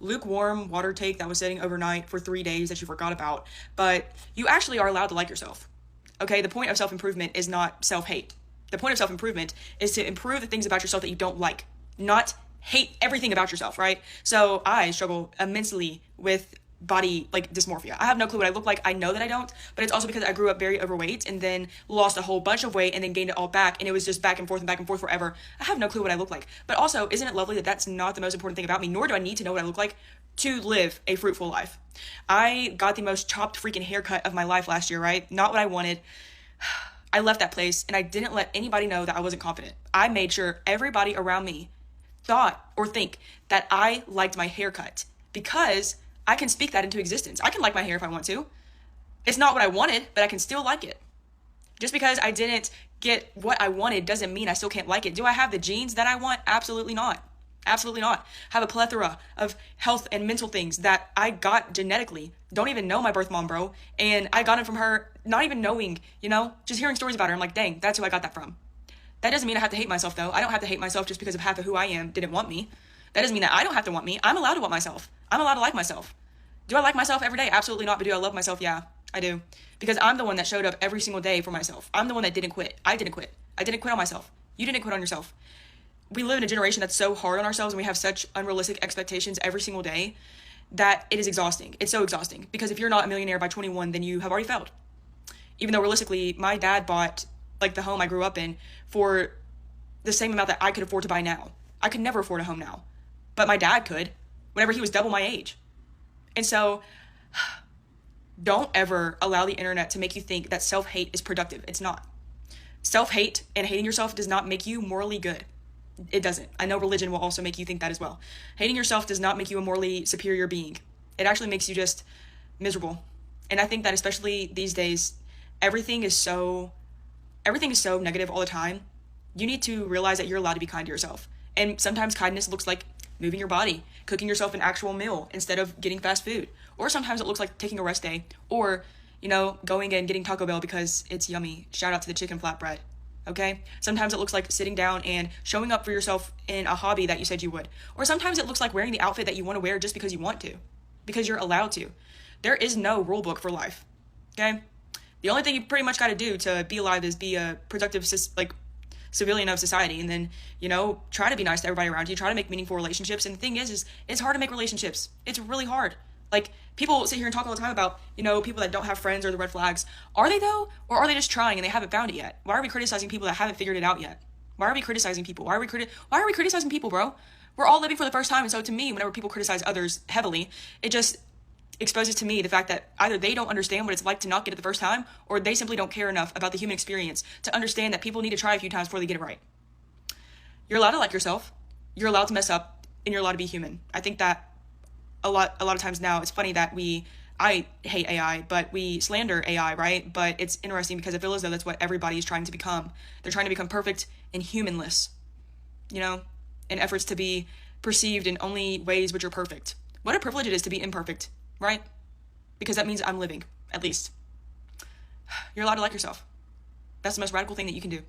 lukewarm water take that was sitting overnight for 3 days that you forgot about, but you actually are allowed to like yourself. Okay, the point of self-improvement is not self-hate. The point of self-improvement is to improve the things about yourself that you don't like, not hate everything about yourself, right? So I struggle immensely with body like dysmorphia. I have no clue what I look like. I know that I don't, but it's also because I grew up very overweight and then lost a whole bunch of weight and then gained it all back, and it was just back and forth forever. I have no clue what I look like. But also, isn't it lovely that that's not the most important thing about me, nor do I need to know what I look like to live a fruitful life. I got the most chopped freaking haircut of my life last year, right? Not what I wanted. I left that place and I didn't let anybody know that I wasn't confident. I made sure everybody around me thought or think that I liked my haircut, because I can speak that into existence. I can like my hair if I want to. It's not what I wanted, but I can still like it. Just because I didn't get what I wanted doesn't mean I still can't like it. Do I have the genes that I want? Absolutely not. Absolutely not. I have a plethora of health and mental things that I got genetically. Don't even know my birth mom, bro. And I got it from her, not even knowing, just hearing stories about her. I'm like, dang, that's who I got that from. That doesn't mean I have to hate myself, though. I don't have to hate myself just because of half of who I am didn't want me. That doesn't mean that I don't have to want me. I'm allowed to want myself. I'm allowed to like myself. Do I like myself every day? Absolutely not. But do I love myself? Yeah, I do. Because I'm the one that showed up every single day for myself. I'm the one that didn't quit. I didn't quit. I didn't quit on myself. You didn't quit on yourself. We live in a generation that's so hard on ourselves and we have such unrealistic expectations every single day that it is exhausting. It's so exhausting. Because if you're not a millionaire by 21, then you have already failed. Even though realistically, my dad bought the home I grew up in for the same amount that I could afford to buy now. I could never afford a home now. But my dad could, whenever he was double my age. And so, don't ever allow the internet to make you think that self-hate is productive. It's not. Self-hate and hating yourself does not make you morally good. It doesn't. I know religion will also make you think that as well. Hating yourself does not make you a morally superior being. It actually makes you just miserable. And I think that especially these days, everything is so negative all the time. You need to realize that you're allowed to be kind to yourself. And sometimes kindness looks like moving your body, cooking yourself an actual meal instead of getting fast food. Or sometimes it looks like taking a rest day, or, going and getting Taco Bell because it's yummy. Shout out to the chicken flatbread. Okay? Sometimes it looks like sitting down and showing up for yourself in a hobby that you said you would. Or sometimes it looks like wearing the outfit that you want to wear just because you want to, because you're allowed to. There is no rule book for life. Okay? The only thing you pretty much got to do to be alive is be a productive, civilian of society, and then, try to be nice to everybody around you, try to make meaningful relationships. And the thing is it's hard to make relationships. It's really hard. People sit here and talk all the time about, people that don't have friends or the red flags. Are they though? Or are they just trying and they haven't found it yet? Why are we criticizing people that haven't figured it out yet? Why are we criticizing people? Why are we criticizing people, bro? We're all living for the first time. And so to me, whenever people criticize others heavily, it just exposes to me the fact that either they don't understand what it's like to not get it the first time, or they simply don't care enough about the human experience to understand that people need to try a few times before they get it right. You're allowed to like yourself. You're allowed to mess up, and you're allowed to be human. I think that a lot of times now, it's funny that I hate AI, but we slander AI, right? But it's interesting because I feel as though that's what everybody is trying to become. They're trying to become perfect and humanless, in efforts to be perceived in only ways which are perfect. What a privilege it is to be imperfect, right? Because that means I'm living, at least. You're allowed to like yourself. That's the most radical thing that you can do.